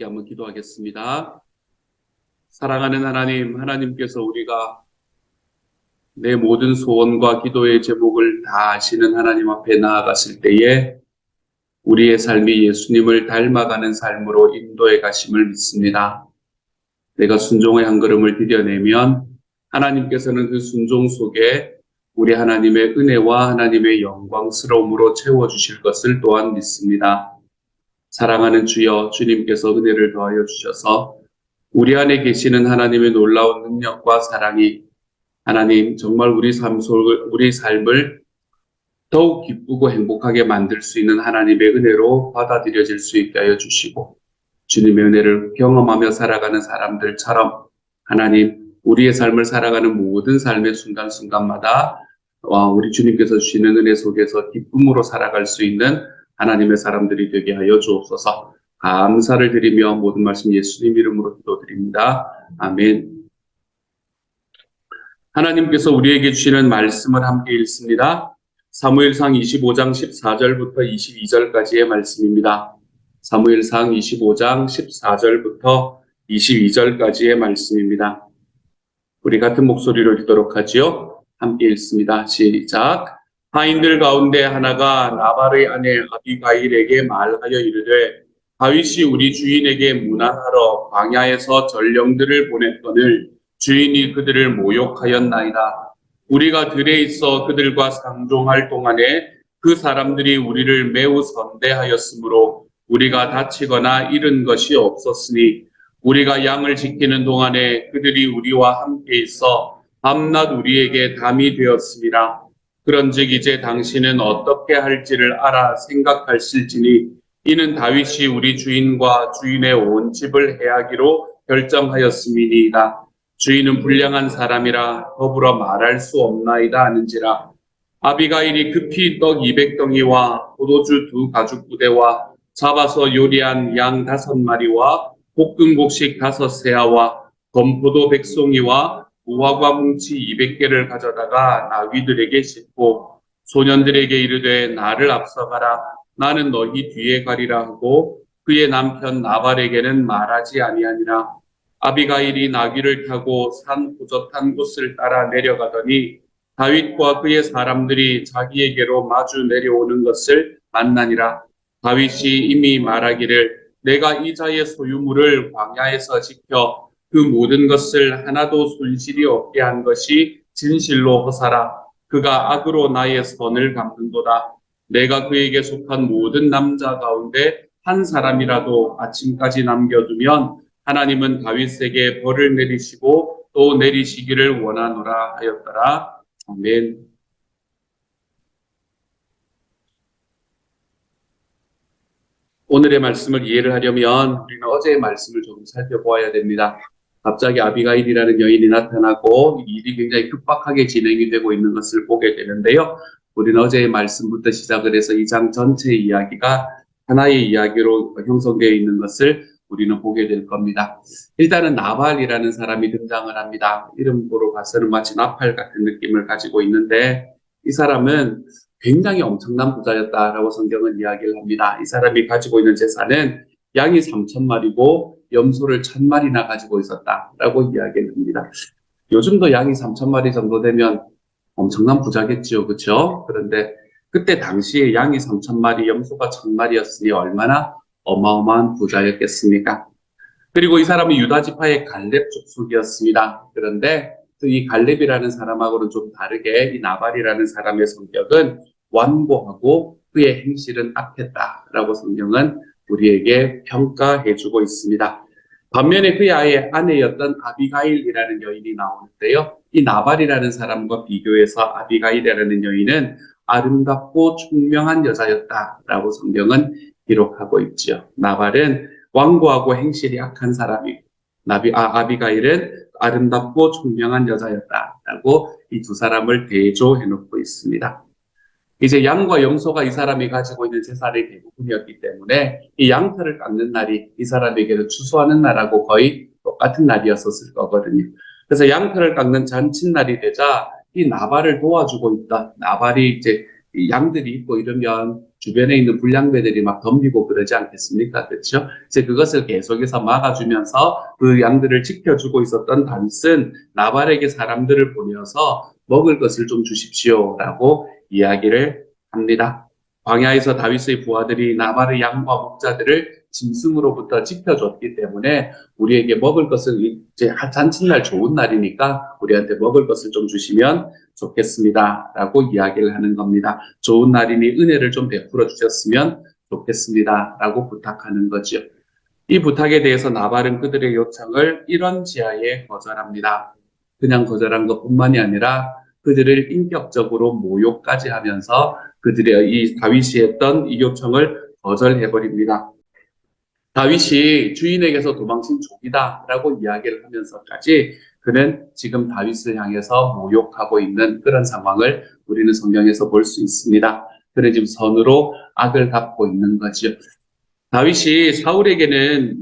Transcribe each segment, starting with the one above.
함께 한번 기도하겠습니다. 사랑하는 하나님, 하나님께서 우리가 내 모든 소원과 기도의 제목을 다 아시는 하나님 앞에 나아갔을 때에 우리의 삶이 예수님을 닮아가는 삶으로 인도해 가심을 믿습니다. 내가 순종의 한 걸음을 들여내면 하나님께서는 그 순종 속에 우리 하나님의 은혜와 하나님의 영광스러움으로 채워주실 것을 또한 믿습니다. 사랑하는 주여, 주님께서 은혜를 더하여 주셔서 우리 안에 계시는 하나님의 놀라운 능력과 사랑이 하나님 정말 우리 삶을 더욱 기쁘고 행복하게 만들 수 있는 하나님의 은혜로 받아들여질 수 있게 하여 주시고 주님의 은혜를 경험하며 살아가는 사람들처럼 하나님 우리의 삶을 살아가는 모든 삶의 순간순간마다 우리 주님께서 주시는 은혜 속에서 기쁨으로 살아갈 수 있는 하나님의 사람들이 되게 하여 주옵소서. 감사를 드리며 모든 말씀 예수님 이름으로 기도드립니다. 아멘. 하나님께서 우리에게 주시는 말씀을 함께 읽습니다. 사무엘상 25장 14절부터 22절까지의 말씀입니다. 사무엘상 25장 14절부터 22절까지의 말씀입니다. 우리 같은 목소리로 읽도록 하지요. 함께 읽습니다. 시작. 하인들 가운데 하나가 나발의 아내 아비가일에게 말하여 이르되 다윗이 우리 주인에게 문안하러 광야에서 전령들을 보냈거늘 주인이 그들을 모욕하였나이다. 우리가 들에 있어 그들과 상종할 동안에 그 사람들이 우리를 매우 선대하였으므로 우리가 다치거나 잃은 것이 없었으니 우리가 양을 지키는 동안에 그들이 우리와 함께 있어 밤낮 우리에게 담이 되었습니다. 그런즉 이제 당신은 어떻게 할지를 알아 생각하실지니 이는 다윗이 우리 주인과 주인의 온 집을 해하기로 결정하였음이니이다. 주인은 불량한 사람이라 더불어 말할 수 없나이다 하는지라. 아비가일이 급히 떡 200덩이와 포도주 2가죽부대와 잡아서 요리한 양 5마리와 볶은 곡식 5세아와 건포도 100송이와 무화과 뭉치 200개를 가져다가 나귀들에게 싣고 소년들에게 이르되 나를 앞서가라. 나는 너희 뒤에 가리라 하고 그의 남편 나발에게는 말하지 아니하니라. 아비가일이 나귀를 타고 산 호젓한 곳을 따라 내려가더니 다윗과 그의 사람들이 자기에게로 마주 내려오는 것을 만나니라. 다윗이 이미 말하기를 내가 이 자의 소유물을 광야에서 지켜 그 모든 것을 하나도 손실이 없게 한 것이 진실로 허사라. 그가 악으로 나의 선을 갚는도다. 내가 그에게 속한 모든 남자 가운데 한 사람이라도 아침까지 남겨두면 하나님은 다윗에게 벌을 내리시고 또 내리시기를 원하노라 하였더라. 아멘. 오늘의 말씀을 이해를 하려면 우리는 어제의 말씀을 조금 살펴보아야 됩니다. 갑자기 아비가일이라는 여인이 나타나고 일이 굉장히 급박하게 진행이 되고 있는 것을 보게 되는데요. 우리는 어제의 말씀부터 시작을 해서 이 장 전체의 이야기가 하나의 이야기로 형성되어 있는 것을 우리는 보게 될 겁니다. 일단은 나발이라는 사람이 등장을 합니다. 이름으로 봐서는 마치 나팔 같은 느낌을 가지고 있는데 이 사람은 굉장히 엄청난 부자였다라고 성경은 이야기를 합니다. 이 사람이 가지고 있는 재산은 양이 3,000마리고 염소를 1,000마리나 가지고 있었다라고 이야기를 합니다. 요즘도 양이 3,000마리 정도 되면 엄청난 부자겠지요. 그렇죠? 그런데 그때 당시에 양이 3,000마리, 염소가 1,000마리였으니 얼마나 어마어마한 부자였겠습니까? 그리고 이 사람은 유다 지파의 갈렙 족속이었습니다. 그런데 이 갈렙이라는 사람하고는 좀 다르게 이 나발이라는 사람의 성격은 완고하고 그의 행실은 악했다라고 성경은 우리에게 평가해주고 있습니다. 반면에 그의 아내였던 아비가일이라는 여인이 나오는데요. 이 나발이라는 사람과 비교해서 아비가일이라는 여인은 아름답고 총명한 여자였다라고 성경은 기록하고 있죠. 나발은 완고하고 행실이 악한 사람이고 아비가일은 아름답고 총명한 여자였다라고 이 두 사람을 대조해놓고 있습니다. 이제 양과 염소가 이 사람이 가지고 있는 재산의 대부분이었기 때문에 이 양털을 깎는 날이 이 사람에게는 추수하는 날하고 거의 똑같은 날이었었을 거거든요. 그래서 양털을 깎는 잔칫날이 되자 이 나발을 도와주고 있던 나발이 이제 이 양들이 있고 이러면 주변에 있는 불량배들이 막 덤비고 그러지 않겠습니까? 그렇죠? 이제 그것을 계속해서 막아주면서 그 양들을 지켜주고 있었던 다윗은 나발에게 사람들을 보내어서 먹을 것을 좀 주십시오라고 이야기를 합니다. 광야에서 다윗의 부하들이 나발의 양과 목자들을 짐승으로부터 지켜줬기 때문에 우리에게 먹을 것을 이제 잔칫날 좋은 날이니까 우리한테 먹을 것을 좀 주시면 좋겠습니다. 라고 이야기를 하는 겁니다. 좋은 날이니 은혜를 좀 베풀어 주셨으면 좋겠습니다. 라고 부탁하는 거죠. 이 부탁에 대해서 나발은 그들의 요청을 이런 지하에 거절합니다. 그냥 거절한 것뿐만이 아니라 그들을 인격적으로 모욕까지 하면서 그들의 이 다윗이 했던 이 요청을 거절해버립니다. 다윗이 주인에게서 도망친 족이다라고 이야기를 하면서까지 그는 지금 다윗을 향해서 모욕하고 있는 그런 상황을 우리는 성경에서 볼 수 있습니다. 그는 지금 선으로 악을 갚고 있는 거죠. 다윗이 사울에게는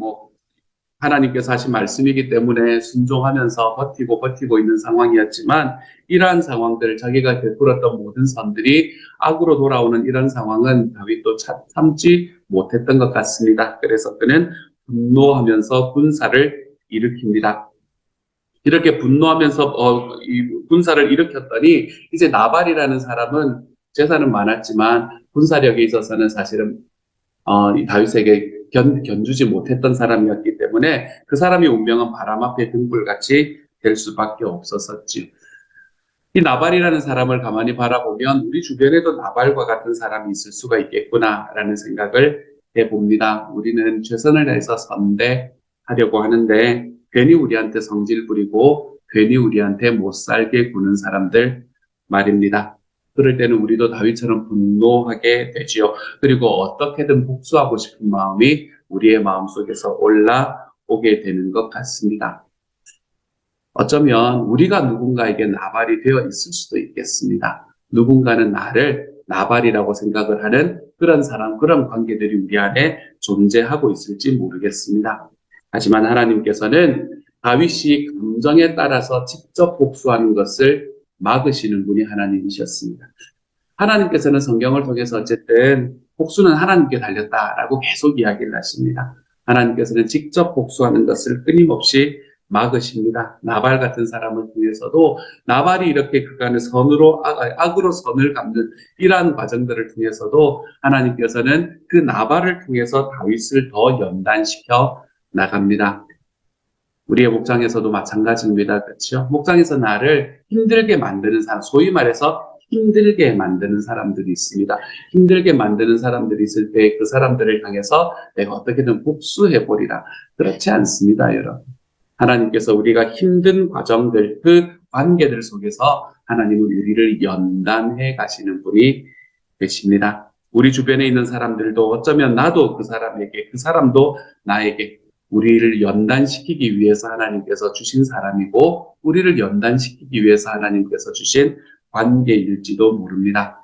하나님께서 하신 말씀이기 때문에 순종하면서 버티고 있는 상황이었지만 이러한 상황들, 자기가 베풀었던 모든 선들이 악으로 돌아오는 이런 상황은 다윗도 참지 못했던 것 같습니다. 그래서 그는 분노하면서 군사를 일으킵니다. 이렇게 분노하면서 이 군사를 일으켰더니 이제 나발이라는 사람은 재산은 많았지만 군사력에 있어서는 사실은 이 다윗에게 견주지 못했던 사람이었기 때문에 그 사람의 운명은 바람 앞에 등불같이 될 수밖에 없었었지. 이 나발이라는 사람을 가만히 바라보면 우리 주변에도 나발과 같은 사람이 있을 수가 있겠구나라는 생각을 해봅니다. 우리는 최선을 다해서 선대하려고 하는데 괜히 우리한테 성질 부리고 괜히 우리한테 못 살게 구는 사람들 말입니다. 그럴 때는 우리도 다윗처럼 분노하게 되지요. 그리고 어떻게든 복수하고 싶은 마음이 우리의 마음속에서 올라오게 되는 것 같습니다. 어쩌면 우리가 누군가에게 나발이 되어 있을 수도 있겠습니다. 누군가는 나를 나발이라고 생각을 하는 그런 사람, 그런 관계들이 우리 안에 존재하고 있을지 모르겠습니다. 하지만 하나님께서는 다윗이 감정에 따라서 직접 복수하는 것을 막으시는 분이 하나님이셨습니다. 하나님께서는 성경을 통해서 어쨌든 복수는 하나님께 달렸다라고 계속 이야기를 하십니다. 하나님께서는 직접 복수하는 것을 끊임없이 막으십니다. 나발 같은 사람을 통해서도 나발이 이렇게 그간의 선으로 악으로 선을 갚는 이러한 과정들을 통해서도 하나님께서는 그 나발을 통해서 다윗을 더 연단시켜 나갑니다. 우리의 목장에서도 마찬가지입니다. 그렇죠? 목장에서 나를 힘들게 만드는 사람, 소위 말해서 힘들게 만드는 사람들이 있습니다. 힘들게 만드는 사람들이 있을 때 그 사람들을 향해서 내가 어떻게든 복수해버리라. 그렇지 않습니다, 여러분. 하나님께서 우리가 힘든 과정들, 그 관계들 속에서 하나님은 우리를 연단해 가시는 분이 되십니다. 우리 주변에 있는 사람들도 어쩌면 나도 그 사람에게, 그 사람도 나에게 우리를 연단시키기 위해서 하나님께서 주신 사람이고 우리를 연단시키기 위해서 하나님께서 주신 관계일지도 모릅니다.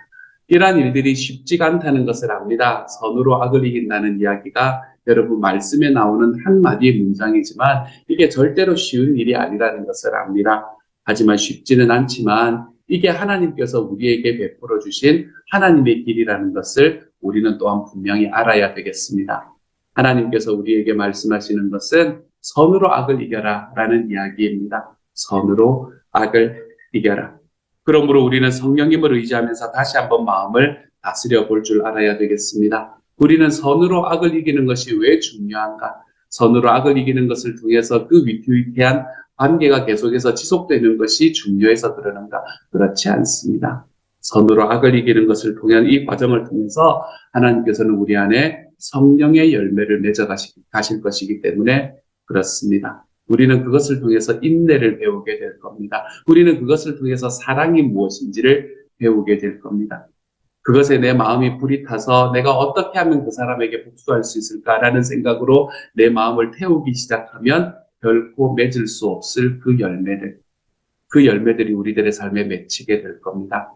이러한 일들이 쉽지가 않다는 것을 압니다. 선으로 악을 이긴다는 이야기가 여러분 말씀에 나오는 한마디의 문장이지만 이게 절대로 쉬운 일이 아니라는 것을 압니다. 하지만 쉽지는 않지만 이게 하나님께서 우리에게 베풀어 주신 하나님의 길이라는 것을 우리는 또한 분명히 알아야 되겠습니다. 하나님께서 우리에게 말씀하시는 것은 선으로 악을 이겨라 라는 이야기입니다. 선으로 악을 이겨라. 그러므로 우리는 성령님을 의지하면서 다시 한번 마음을 다스려 볼 줄 알아야 되겠습니다. 우리는 선으로 악을 이기는 것이 왜 중요한가? 선으로 악을 이기는 것을 통해서 그 위태위태한 관계가 계속해서 지속되는 것이 중요해서 그러는가? 그렇지 않습니다. 선으로 악을 이기는 것을 통한 이 과정을 통해서 하나님께서는 우리 안에 성령의 열매를 맺어 가실 것이기 때문에 그렇습니다. 우리는 그것을 통해서 인내를 배우게 될 겁니다. 우리는 그것을 통해서 사랑이 무엇인지를 배우게 될 겁니다. 그것에 내 마음이 불이 타서 내가 어떻게 하면 그 사람에게 복수할 수 있을까라는 생각으로 내 마음을 태우기 시작하면 결코 맺을 수 없을 그 열매들이 우리들의 삶에 맺히게 될 겁니다.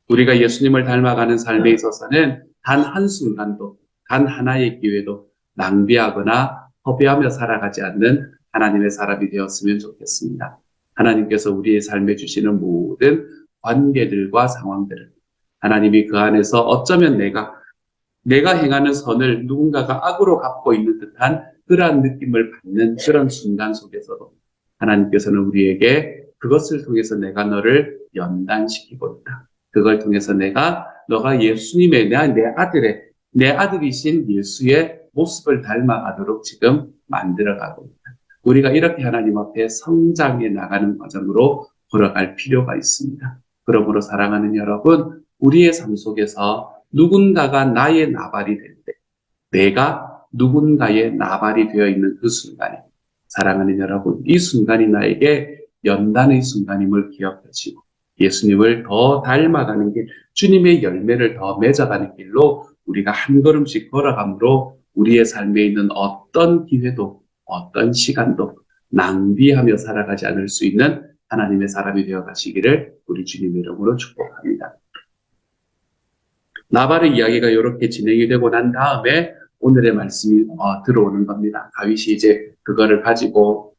우리가 예수님을 닮아가는 삶에 있어서는 단 한순간도, 단 하나의 기회도 낭비하거나 허비하며 살아가지 않는 하나님의 사람이 되었으면 좋겠습니다. 하나님께서 우리의 삶에 주시는 모든 관계들과 상황들을 하나님이 그 안에서 어쩌면 내가 내가 행하는 선을 누군가가 악으로 갚고 있는 듯한 그러한 느낌을 받는 그런 순간 속에서도 하나님께서는 우리에게 그것을 통해서 내가 너를 연단시키고 있다. 그걸 통해서 너가 예수님의 내 아들이신 예수의 모습을 닮아가도록 지금 만들어가고 있다. 우리가 이렇게 하나님 앞에 성장해 나가는 과정으로 걸어갈 필요가 있습니다. 그러므로 사랑하는 여러분, 우리의 삶 속에서 누군가가 나의 나발이 될 때, 내가 누군가의 나발이 되어 있는 그 순간에, 사랑하는 여러분, 이 순간이 나에게 연단의 순간임을 기억하시고 예수님을 더 닮아가는 길, 주님의 열매를 더 맺어가는 길로 우리가 한 걸음씩 걸어감으로 우리의 삶에 있는 어떤 기회도 어떤 시간도 낭비하며 살아가지 않을 수 있는 하나님의 사람이 되어 가시기를 우리 주님 이름으로 축복합니다. 나발의 이야기가 이렇게 진행이 되고 난 다음에 오늘의 말씀이 들어오는 겁니다. 다윗이 이제 그거를 가지고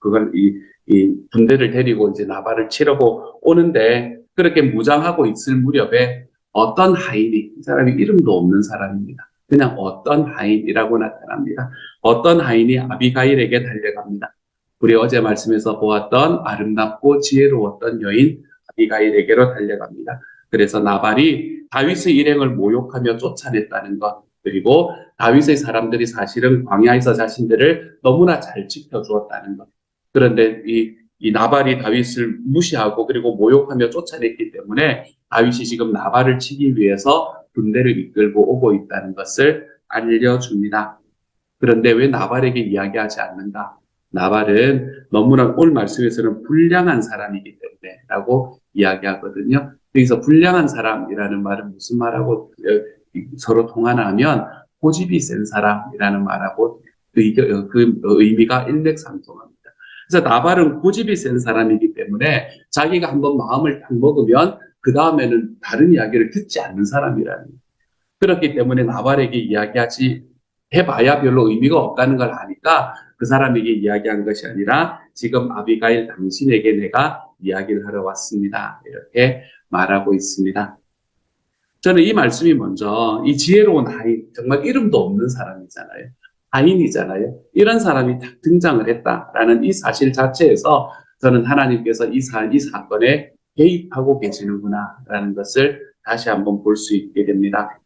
이 군대를 데리고 이제 나발을 치려고 오는데 그렇게 무장하고 있을 무렵에 어떤 하인이, 이 사람이 이름도 없는 사람입니다. 그냥 어떤 하인이라고 나타납니다. 어떤 하인이 아비가일에게 달려갑니다. 우리 어제 말씀에서 보았던 아름답고 지혜로웠던 여인 아비가일에게로 달려갑니다. 그래서 나발이 다윗의 일행을 모욕하며 쫓아냈다는 것, 그리고 다윗의 사람들이 사실은 광야에서 자신들을 너무나 잘 지켜주었다는 것. 그런데 이 나발이 다윗을 무시하고 그리고 모욕하며 쫓아냈기 때문에 다윗이 지금 나발을 치기 위해서 군대를 이끌고 오고 있다는 것을 알려줍니다. 그런데 왜 나발에게 이야기하지 않는가? 나발은 너무나 오늘 말씀에서는 불량한 사람이기 때문에 라고 이야기하거든요. 여기서 불량한 사람이라는 말은 무슨 말하고 서로 통하나 하면 고집이 센 사람이라는 말하고 그 의미가 일맥상통합니다. 그래서 나발은 고집이 센 사람이기 때문에 자기가 한번 마음을 딱 먹으면 그 다음에는 다른 이야기를 듣지 않는 사람이라는 거예요. 그렇기 때문에 나발에게 이야기하지 해봐야 별로 의미가 없다는 걸 아니까 그 사람에게 이야기한 것이 아니라 지금 아비가일 당신에게 내가 이야기를 하러 왔습니다. 이렇게 말하고 있습니다. 저는 이 말씀이 먼저 이 지혜로운 하인, 정말 이름도 없는 사람이잖아요. 하인이잖아요. 이런 사람이 딱 등장을 했다라는 이 사실 자체에서 저는 하나님께서 이 사건에 개입하고 계시는구나라는 것을 다시 한번 볼 수 있게 됩니다.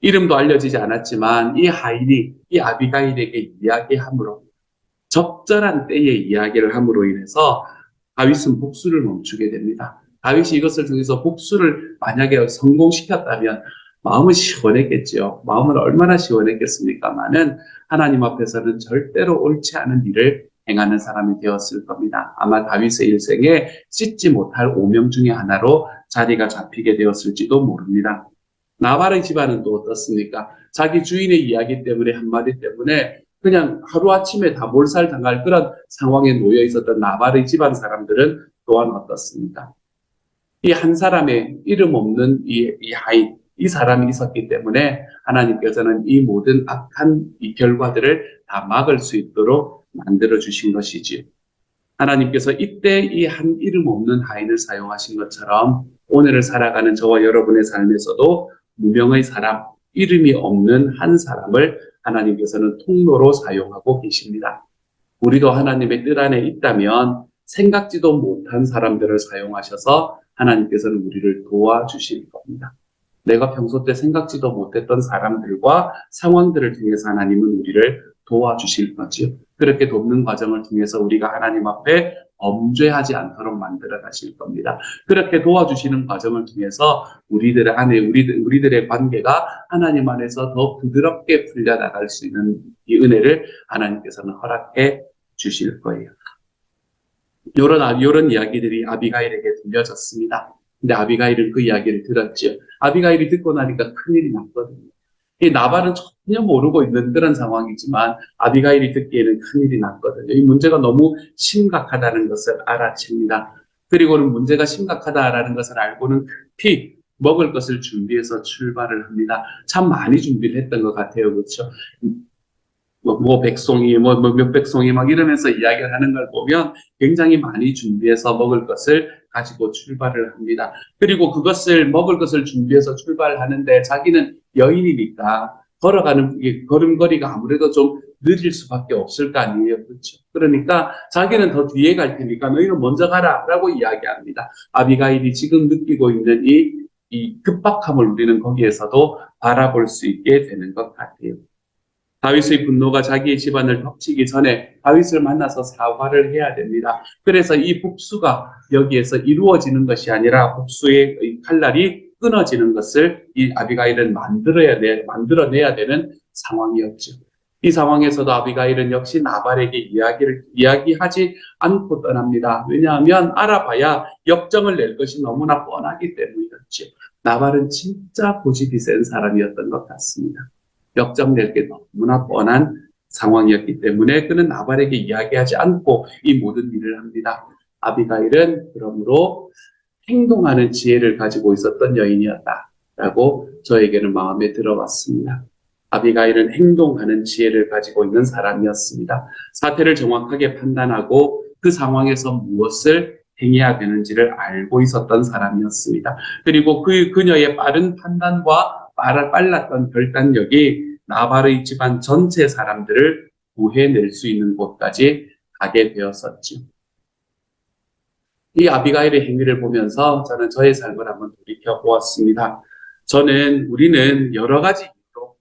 이름도 알려지지 않았지만 이 하인이 이 아비가일에게 이야기함으로 적절한 때에 이야기를 함으로 인해서 다윗은 복수를 멈추게 됩니다. 다윗이 이것을 통해서 복수를 만약에 성공시켰다면 마음은 시원했겠죠. 마음은 얼마나 시원했겠습니까마는 하나님 앞에서는 절대로 옳지 않은 일을 행하는 사람이 되었을 겁니다. 아마 다윗의 일생에 씻지 못할 오명 중에 하나로 자리가 잡히게 되었을지도 모릅니다. 나발의 집안은 또 어떻습니까? 자기 주인의 이야기 때문에 한마디 때문에 그냥 하루아침에 다 몰살당할 그런 상황에 놓여 있었던 나발의 집안 사람들은 또한 어떻습니까? 이 한 사람의 이름 없는 이 하인, 이 사람이 있었기 때문에 하나님께서는 이 모든 악한 이 결과들을 다 막을 수 있도록 만들어 주신 것이지요. 하나님께서 이때 이 한 이름 없는 하인을 사용하신 것처럼 오늘을 살아가는 저와 여러분의 삶에서도 무명의 사람, 이름이 없는 한 사람을 하나님께서는 통로로 사용하고 계십니다. 우리도 하나님의 뜻 안에 있다면 생각지도 못한 사람들을 사용하셔서 하나님께서는 우리를 도와주실 겁니다. 내가 평소 때 생각지도 못했던 사람들과 상황들을 통해서 하나님은 우리를 도와주실 거지요. 그렇게 돕는 과정을 통해서 우리가 하나님 앞에 범죄하지 않도록 만들어 가실 겁니다. 그렇게 도와주시는 과정을 통해서 우리들의 관계가 하나님 안에서 더 부드럽게 풀려나갈 수 있는 이 은혜를 하나님께서는 허락해 주실 거예요. 이런 이야기들이 아비가일에게 들려졌습니다. 근데 아비가일은 그 이야기를 들었죠. 아비가일이 듣고 나니까 큰일이 났거든요. 이 나발은 전혀 모르고 있는 그런 상황이지만 아비가일이 듣기에는 큰일이 났거든요. 이 문제가 너무 심각하다는 것을 알아챕니다. 그리고는 문제가 심각하다라는 것을 알고는 급히 먹을 것을 준비해서 출발을 합니다. 참 많이 준비를 했던 것 같아요. 그렇죠? 백송이, 몇 백송이 막 이러면서 이야기를 하는 걸 보면 굉장히 많이 준비해서 먹을 것을 가지고 출발을 합니다. 그리고 먹을 것을 준비해서 출발하는데 자기는 여인이니까 걸어가는 이 걸음걸이가 아무래도 좀 느릴 수밖에 없을 거 아니에요. 그렇죠? 그러니까 자기는 더 뒤에 갈 테니까 너희는 먼저 가라라고 이야기합니다. 아비가일이 지금 느끼고 있는 이 급박함을 우리는 거기에서도 바라볼 수 있게 되는 것 같아요. 다윗의 분노가 자기의 집안을 덮치기 전에 다윗을 만나서 사과를 해야 됩니다. 그래서 이 복수가 여기에서 이루어지는 것이 아니라 복수의 칼날이 끊어지는 것을 이 아비가일은 만들어내야 되는 상황이었죠. 이 상황에서도 아비가일은 역시 나발에게 이야기하지 않고 떠납니다. 왜냐하면 알아봐야 역정을 낼 것이 너무나 뻔하기 때문이었죠. 나발은 진짜 고집이 센 사람이었던 것 같습니다. 역정 낼 게 너무나 뻔한 상황이었기 때문에 그는 나발에게 이야기하지 않고 이 모든 일을 합니다. 아비가일은 그러므로 행동하는 지혜를 가지고 있었던 여인이었다라고 저에게는 마음에 들어왔습니다. 아비가일은 행동하는 지혜를 가지고 있는 사람이었습니다. 사태를 정확하게 판단하고 그 상황에서 무엇을 행해야 되는지를 알고 있었던 사람이었습니다. 그리고 그녀의 빠른 판단과 빨랐던 결단력이 나발의 집안 전체 사람들을 구해낼 수 있는 곳까지 가게 되었었죠. 이 아비가일의 행위를 보면서 저는 저의 삶을 한번 돌이켜 보았습니다. 우리는 여러 가지 이유로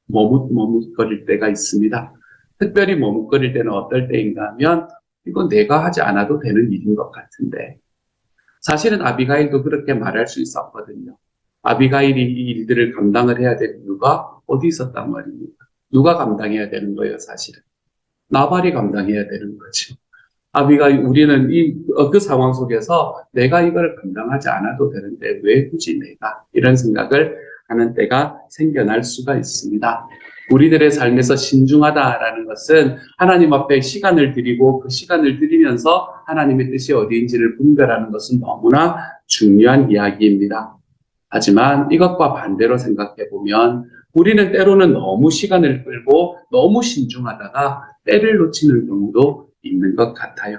머뭇거릴 때가 있습니다. 특별히 머뭇거릴 때는 어떨 때인가 하면 이건 내가 하지 않아도 되는 일인 것 같은데 사실은 아비가일도 그렇게 말할 수 있었거든요. 아비가일이 이 일들을 감당을 해야 될 이유가 어디 있었단 말입니까? 누가 감당해야 되는 거예요, 사실은? 나발이 감당해야 되는 거죠. 우리는 그 상황 속에서 내가 이걸 감당하지 않아도 되는데 왜 굳이 내가 이런 생각을 하는 때가 생겨날 수가 있습니다. 우리들의 삶에서 신중하다라는 것은 하나님 앞에 시간을 드리고 그 시간을 드리면서 하나님의 뜻이 어디인지를 분별하는 것은 너무나 중요한 이야기입니다. 하지만 이것과 반대로 생각해 보면 우리는 때로는 너무 시간을 끌고 너무 신중하다가 때를 놓치는 경우도 있는 것 같아요.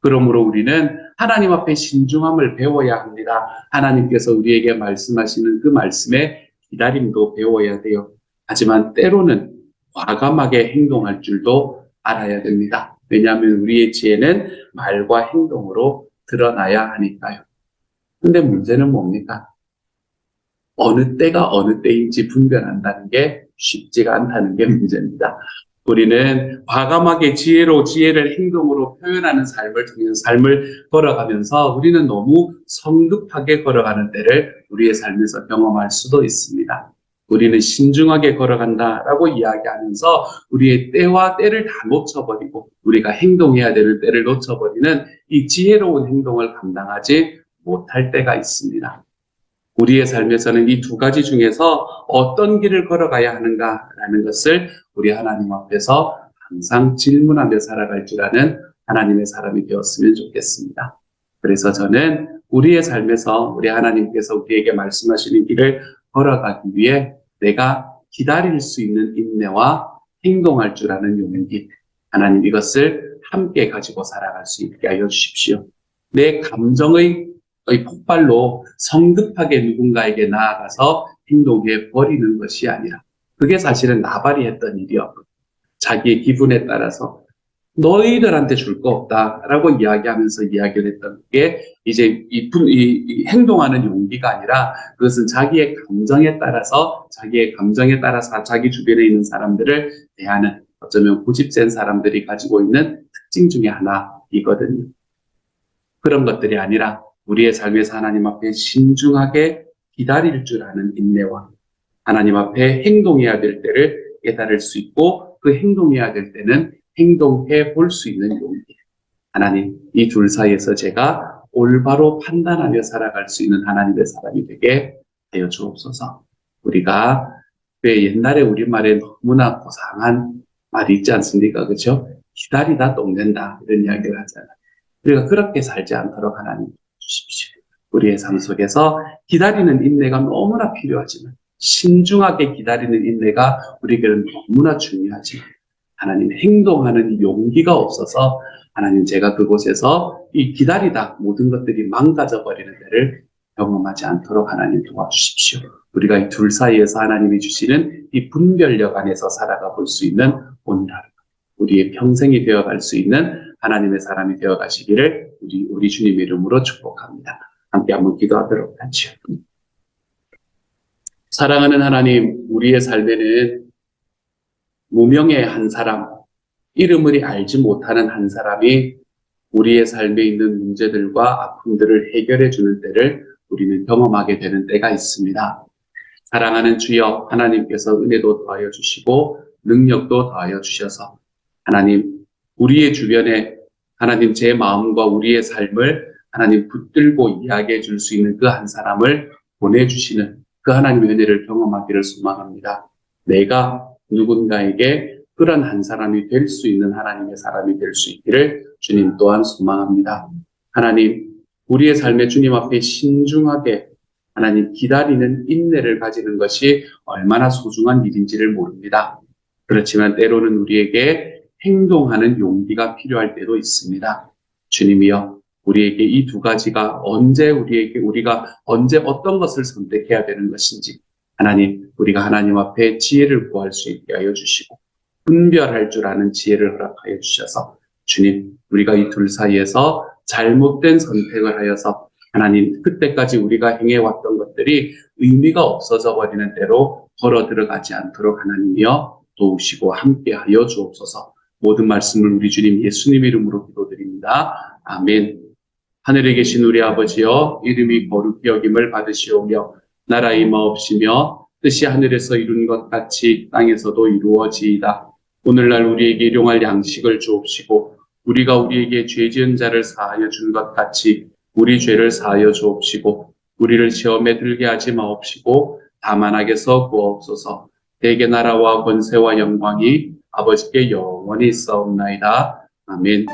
그러므로 우리는 하나님 앞에 신중함을 배워야 합니다. 하나님께서 우리에게 말씀하시는 그 말씀에 기다림도 배워야 돼요. 하지만 때로는 과감하게 행동할 줄도 알아야 됩니다. 왜냐하면 우리의 지혜는 말과 행동으로 드러나야 하니까요. 근데 문제는 뭡니까? 어느 때가 어느 때인지 분별한다는 게 쉽지가 않다는 게 문제입니다. 우리는 과감하게 지혜를 행동으로 표현하는 삶을 걸어가면서 우리는 너무 성급하게 걸어가는 때를 우리의 삶에서 경험할 수도 있습니다. 우리는 신중하게 걸어간다라고 이야기하면서 우리의 때와 때를 다 놓쳐버리고 우리가 행동해야 되는 때를 놓쳐버리는 이 지혜로운 행동을 감당하지 못할 때가 있습니다. 우리의 삶에서는 이 두 가지 중에서 어떤 길을 걸어가야 하는가라는 것을 우리 하나님 앞에서 항상 질문하며 살아갈 줄 아는 하나님의 사람이 되었으면 좋겠습니다. 그래서 저는 우리의 삶에서 우리 하나님께서 우리에게 말씀하시는 길을 걸어가기 위해 내가 기다릴 수 있는 인내와 행동할 줄 아는 용기, 하나님 이것을 함께 가지고 살아갈 수 있게 하여 주십시오. 내 감정의 폭발로 성급하게 누군가에게 나아가서 행동해 버리는 것이 아니라 그게 사실은 나발이 했던 일이었고 자기의 기분에 따라서 너희들한테 줄 거 없다라고 이야기하면서 이야기를 했던 게 이제 이 행동하는 용기가 아니라 그것은 자기의 감정에 따라서 자기 주변에 있는 사람들을 대하는 어쩌면 고집센 사람들이 가지고 있는 특징 중에 하나이거든요. 그런 것들이 아니라 우리의 삶에서 하나님 앞에 신중하게 기다릴 줄 아는 인내와 하나님 앞에 행동해야 될 때를 깨달을 수 있고 그 행동해야 될 때는 행동해 볼 수 있는 용기. 하나님, 이 둘 사이에서 제가 올바로 판단하며 살아갈 수 있는 하나님의 사람이 되게 하여 주옵소서. 우리가 왜 옛날에 우리말에 너무나 고상한 말이 있지 않습니까? 그렇죠? 기다리다 똥된다 이런 이야기를 하잖아요. 우리가 그렇게 살지 않도록 하나님 주십시오. 우리의 삶 속에서 기다리는 인내가 너무나 필요하지만 신중하게 기다리는 인내가 우리에게는 너무나 중요하지만 하나님 행동하는 용기가 없어서 하나님 제가 그곳에서 이 기다리다 모든 것들이 망가져 버리는 데를 경험하지 않도록 하나님 도와주십시오. 우리가 이 둘 사이에서 하나님이 주시는 이 분별력 안에서 살아가 볼 수 있는 오늘 하루, 우리의 평생이 되어갈 수 있는 하나님의 사람이 되어가시기를 우리 주님의 이름으로 축복합니다. 함께 한번 기도하도록 하죠. 사랑하는 하나님, 우리의 삶에는 무명의 한 사람, 이름을 알지 못하는 한 사람이 우리의 삶에 있는 문제들과 아픔들을 해결해 주는 때를 우리는 경험하게 되는 때가 있습니다. 사랑하는 주여, 하나님께서 은혜도 더하여 주시고 능력도 더하여 주셔서 하나님, 우리의 주변에 하나님 제 마음과 우리의 삶을 하나님 붙들고 이야기해 줄 수 있는 그 한 사람을 보내주시는 그 하나님의 은혜를 경험하기를 소망합니다. 내가 누군가에게 그런 한 사람이 될 수 있는 하나님의 사람이 될 수 있기를 주님 또한 소망합니다. 하나님, 우리의 삶에 주님 앞에 신중하게 하나님 기다리는 인내를 가지는 것이 얼마나 소중한 일인지를 모릅니다. 그렇지만 때로는 우리에게 행동하는 용기가 필요할 때도 있습니다. 주님이여, 우리에게 이 두 가지가 우리가 언제 어떤 것을 선택해야 되는 것인지 하나님, 우리가 하나님 앞에 지혜를 구할 수 있게 하여 주시고 분별할 줄 아는 지혜를 허락하여 주셔서 주님, 우리가 이 둘 사이에서 잘못된 선택을 하여서 하나님, 그때까지 우리가 행해왔던 것들이 의미가 없어져 버리는 대로 걸어 들어가지 않도록 하나님이여 도우시고 함께하여 주옵소서. 모든 말씀을 우리 주님 예수님 이름으로 기도드립니다. 아멘. 하늘에 계신 우리 아버지여, 이름이 거룩히 여김을 받으시오며 나라 임하옵시며 뜻이 하늘에서 이룬 것 같이 땅에서도 이루어지이다. 오늘날 우리에게 일용할 양식을 주옵시고 우리가 우리에게 죄 지은 자를 사하여 준 것 같이 우리 죄를 사하여 주옵시고 우리를 시험에 들게 하지 마옵시고 다만 악에서 구하옵소서. 대개 나라와 권세와 영광이 아버지께 영원히 있사옵나이다. 아멘.